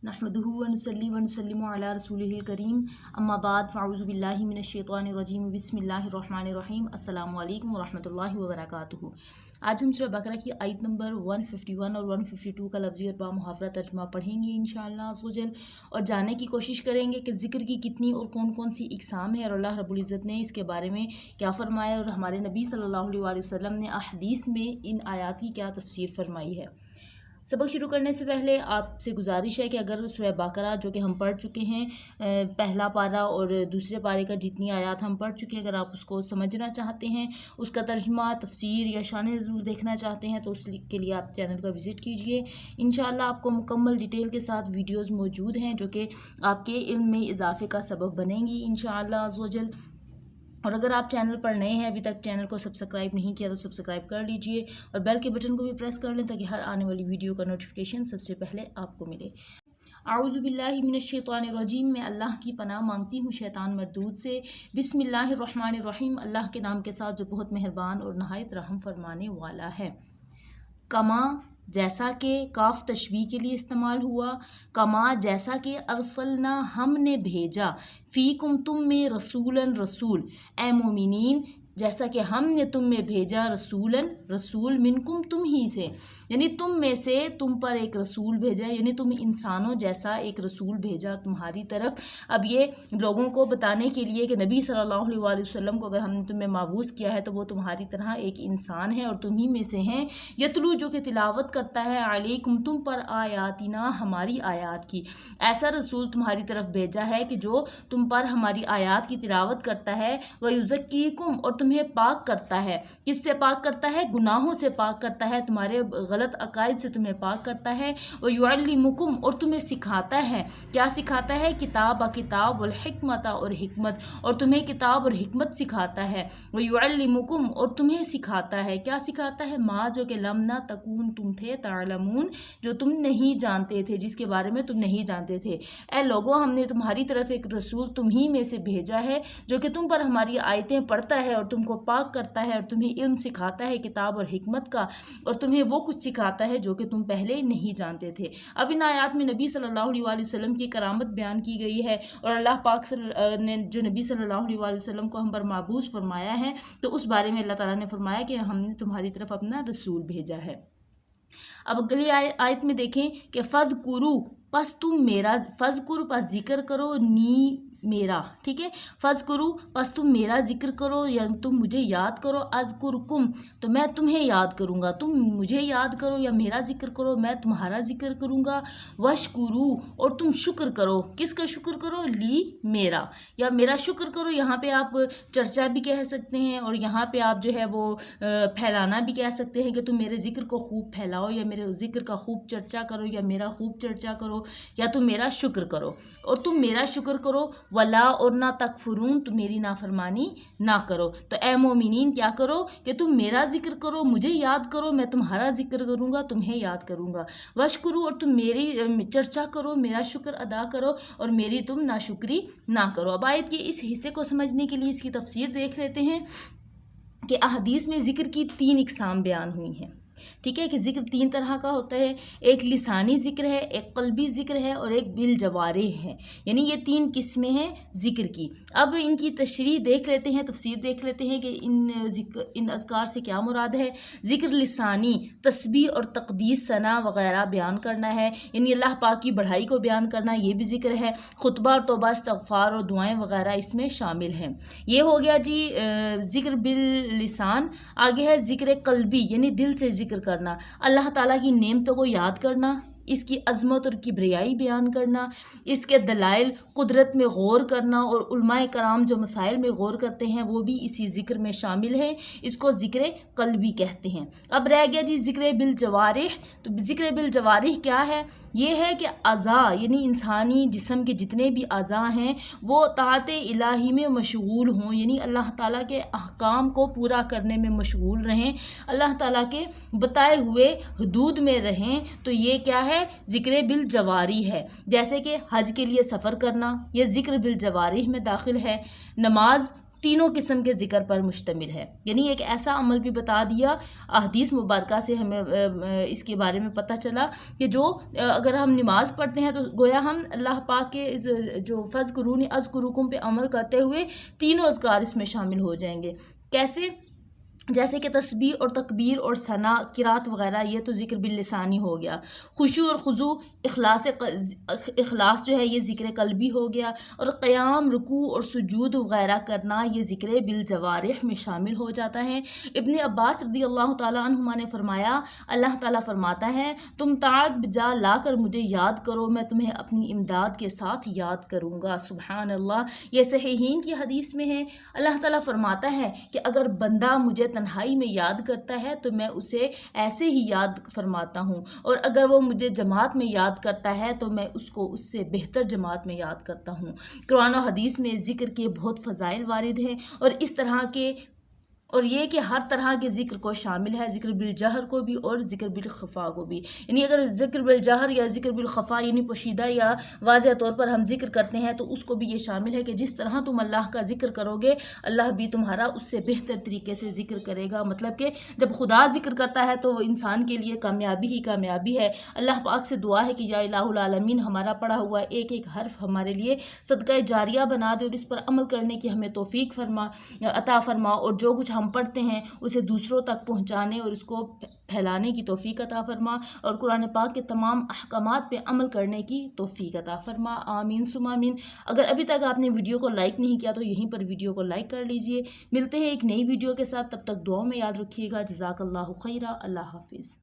नहमदुहु व नुसल्ली व नुसल्लिमु अला रसूलिहिल करीम अम्मा बाद फ़अऊज़ु बिल्लाहि मिनश शैतानिर रजीम बिस्मिल्लाहिर रहमानिर रहीम अस्सलामु अलैकुम व रहमतुल्लाहि व बरकातुहू। आज हम सूरह बकरा की आयत नंबर 151 और 152 का लफ्ज़ी और बामुहावरा तर्जुमा पढ़ेंगे इंशाअल्लाह अज़्ज़ व जल, और जानने की कोशिश करेंगे कि ज़िक्र की कितनी और कौन कौन सी इक़साम है और अल्लाह रब्बुल इज़्ज़त ने इसके बारे में क्या फ़रमाया और हमारे नबी सल्लल्लाहु अलैहि वसल्लम ने अहदीस में इन आयात की क्या तफ़सीर फरमाई है। सबक शुरू करने से पहले आपसे गुजारिश है कि अगर सूरह बकरा जो कि हम पढ़ चुके हैं, पहला पारा और दूसरे पारे का जितनी आयत हम पढ़ चुके हैं, अगर आप उसको समझना चाहते हैं, उसका तर्जुमा तफसीर या शान नुज़ूल देखना चाहते हैं तो उसके लिए आप चैनल का विज़िट कीजिए। इंशाअल्लाह आपको मुकम्मल डिटेल के साथ वीडियोज़ मौजूद हैं जो कि आपके इल्म में इजाफ़े का सबब बनेंगी इंशाअल्लाह अज़्ज़ व जल। और अगर आप चैनल पर नए हैं, अभी तक चैनल को सब्सक्राइब नहीं किया तो सब्सक्राइब कर लीजिए और बेल के बटन को भी प्रेस कर लें ताकि हर आने वाली वीडियो का नोटिफिकेशन सबसे पहले आपको मिले। आऊज़ु बिल्लाहि मिनश शैतानिर रजीम, मैं अल्लाह की पनाह मांगती हूँ शैतान मरदूद से। बिस्मिल्लाहिर रहमानिर रहीम, अल्लाह के नाम के साथ जो बहुत मेहरबान और नहायत रहम फरमाने वाला है। कमा जैसा कि काफ तशबीह के लिए इस्तेमाल हुआ, कमा जैसा कि अरसलना हमने भेजा, फ़ीकुम तुम में रसूलन रसूल, ए मोमिनीन जैसा कि हमने तुम में भेजा, रसूलन रसूल मिनकुम तुम ही से, यानी तुम में से तुम पर एक रसूल भेजा, यानी तुम इंसानों जैसा एक रसूल भेजा तुम्हारी तरफ। अब ये लोगों को बताने के लिए कि नबी सल्लल्लाहु अलैहि वसल्लम को अगर हमने तुम्हें माबूस किया है तो वो तुम्हारी तरह एक इंसान है और तुम ही में से हैं। यतलू जो कि तिलावत करता है, अलैकुम तुम पर, आयातिना हमारी आयात की, ऐसा रसूल तुम्हारी तरफ भेजा है कि जो तुम पर हमारी आयात की तिलावत करता है। व युज़क्कीकुम और तुम्हें पाक करता है, किससे पाक करता है? गुनाहों से पाक करता है, तुम्हारे गलत अकायद से तुम्हें पाक करता है। व युअल्लिमुकुम और तुम्हें सिखाता है, क्या सिखाता है? किताब किताब वल हिकमत और हिकमत, और तुम्हें किताब और हिकमत सिखाता है। व युअल्लिमुकुम और तुम्हें सिखाता है, क्या सिखाता है? माँ जो कि लम ना तकून तुम थे, तालमून जो तुम नहीं जानते थे, जिसके बारे में तुम नहीं जानते थे। ए लोगों, हमने तुम्हारी तरफ एक रसूल तुम ही में से भेजा है जो कि तुम पर हमारी आयतें पढ़ता है और तुमको पाक करता है और तुम्हें इल्म सिखाता है किताब और हिकमत का, और तुम्हें वो कुछ सिखाता है जो कि तुम पहले नहीं जानते थे। अब इन आयत में नबी सल्लल्लाहु अलैहि वसल्लम की करामत बयान की गई है और अल्लाह पाक ने जो नबी सल्लल्लाहु अलैहि वसल्लम को हम पर माबूस फरमाया है, तो उस बारे में अल्लाह ताला ने फरमाया कि हमने तुम्हारी तरफ अपना रसूल भेजा है। अब अगली आयत में देखें कि फ़ज़कुरू पस तुम मेरा, फ़ज़कुरू पस जिक्र करो, नी मेरा, ठीक है, फ़ज़कुरू पस तुम मेरा जिक्र करो या तुम मुझे याद करो, अज़कुरकुम तो मैं तुम्हें याद करूँगा, तुम मुझे याद करो या मेरा जिक्र करो मैं तुम्हारा जिक्र करूँगा। वशकुरू और तुम शुक्र करो, किसका शुक्र करो? ली मेरा, या मेरा शुक्र करो। यहाँ पे आप चर्चा भी कह सकते हैं और यहाँ पे आप जो है वो फैलाना भी कह सकते हैं कि तुम मेरे ज़िक्र को खूब फैलाओ या मेरे ज़िक्र का खूब चर्चा करो या मेरा खूब चर्चा करो या तुम मेरा शुक्र करो, और तुम मेरा शुक्र करो। वला और ना तकफुरून तुम मेरी नाफरमानी ना करो। तो ए मोमिनीन क्या करो कि तुम मेरा जिक्र करो, मुझे याद करो, मैं तुम्हारा जिक्र करूँगा, तुम्हें याद करूँगा। वशकुरू और तुम मेरी चर्चा करो, मेरा शुक्र अदा करो और मेरी तुम नाशुक्री ना करो। अब आयत के इस हिस्से को समझने के लिए इसकी तफसीर देख लेते हैं कि अहदीस में ज़िक्र की 3 इक़साम बयान हुई हैं, ठीक है, कि ज़िक्र 3 तरह का होता है, एक लिसानी ज़िक्र है, एक क़ल्बी ज़िक्र है और एक बिल जवारिह है, यानी ये 3 किस्में हैं ज़िक्र की। अब इनकी तशरीह देख लेते हैं, तफसीर देख लेते हैं कि इन अज़कार से क्या मुराद है। ज़िक्र लिसानी तस्बीह और तक़दीस, सना वग़ैरह बयान करना है, यानी अल्लाह पाक की बढ़ाई को बयान करना, ये भी ज़िक्र है। खुतबा और तौबा, इस्तग़फ़ार और दुआएँ वग़ैरह इसमें शामिल हैं। ये हो गया जी ज़िक्र बिल लिसान। आगे है ज़िक्र क़ल्बी, यानी दिल से ज़िक्र करना, अल्लाह ताला की नेमतों को याद करना, इसकी अज़मत और किब्रियाई बयान करना, इसके दलाइल कुदरत में गौर करना, और उलमाए कराम जो मसाइल में गौर करते हैं वो भी इसी ज़िक्र में शामिल हैं। इसको ज़िक्र क़ल्बी कहते हैं। अब रह गया जी ज़िक्र बिल जवारिह। तो ज़िक्र बिल जवारिह क्या है? ये है कि अज़ा यानी इंसानी जिस्म के जितने भी अज़ा हैं वो ताअत इलाही में मशगूल हों, यानी अल्लाह ताला के अहकाम को पूरा करने में मशगूल रहें, अल्लाह ताला के बताए हुए हदूद में रहें। तो ये क्या है? ज़िक्र बिल जवारी है। जैसे कि हज के लिए सफ़र करना, ये ज़िक्र बिल जवारिह में दाखिल है। नमाज تینوں قسم کے ذکر پر مشتمل ہے، یعنی ایک ایسا عمل بھی بتا دیا۔ احادیث مبارکہ سے ہمیں اس کے بارے میں پتہ چلا کہ جو اگر ہم نماز پڑھتے ہیں تو گویا ہم اللہ پاک کے جو فذکرونی اذکرکم پہ عمل کرتے ہوئے تینوں اذکار اس میں شامل ہو جائیں گے۔ کیسے؟ جیسے کہ تسبیح اور تکبیر اور ثنا، قرات وغیرہ، یہ تو ذکر باللسانی ہو گیا۔ خشوع اور خضوع، اخلاص جو ہے یہ ذکر قلبی ہو گیا، اور قیام، رکوع اور سجود وغیرہ کرنا یہ ذکر بالجوارح میں شامل ہو جاتا ہے۔ ابن عباس رضی اللہ تعالیٰ عنہما نے فرمایا، اللہ تعالیٰ فرماتا ہے تم طاعت بجا لا کر مجھے یاد کرو، میں تمہیں اپنی امداد کے ساتھ یاد کروں گا۔ سبحان اللہ، یہ صحیحین کی حدیث میں ہے۔ اللہ تعالیٰ فرماتا ہے کہ اگر بندہ مجھے تنہائی میں یاد کرتا ہے تو میں اسے ایسے ہی یاد فرماتا ہوں، اور اگر وہ مجھے جماعت میں یاد کرتا ہے تو میں اس کو اس سے بہتر جماعت میں یاد کرتا ہوں۔ قرآن و حدیث میں ذکر کے بہت فضائل وارد ہیں، اور اس طرح کے اور یہ کہ ہر طرح کے ذکر کو شامل ہے، ذکر بالجہر کو بھی اور ذکر بالخفا کو بھی۔ یعنی اگر ذکر بالجہر یا ذکر بالخفا یعنی پوشیدہ یا واضح طور پر ہم ذکر کرتے ہیں تو اس کو بھی یہ شامل ہے کہ جس طرح تم اللہ کا ذکر کرو گے اللہ بھی تمہارا اس سے بہتر طریقے سے ذکر کرے گا۔ مطلب کہ جب خدا ذکر کرتا ہے تو وہ انسان کے لیے کامیابی ہی کامیابی ہے۔ اللہ پاک سے دعا ہے کہ یا الہ العالمین ہمارا پڑھا ہوا ایک ایک حرف ہمارے لیے صدقہ جاریہ بنا دے، اور اس پر عمل کرنے کی ہمیں توفیق عطا فرما، اور جو کچھ ہم پڑھتے ہیں اسے دوسروں تک پہنچانے اور اس کو پھیلانے کی توفیق عطا فرما، اور قرآن پاک کے تمام احکامات پہ عمل کرنے کی توفیق عطا فرما۔ آمین ثم آمین۔ اگر ابھی تک آپ نے ویڈیو کو لائک نہیں کیا تو یہیں پر ویڈیو کو لائک کر لیجئے۔ ملتے ہیں ایک نئی ویڈیو کے ساتھ، تب تک دعاؤں میں یاد رکھیے گا۔ جزاک اللہ خیرہ۔ اللہ حافظ۔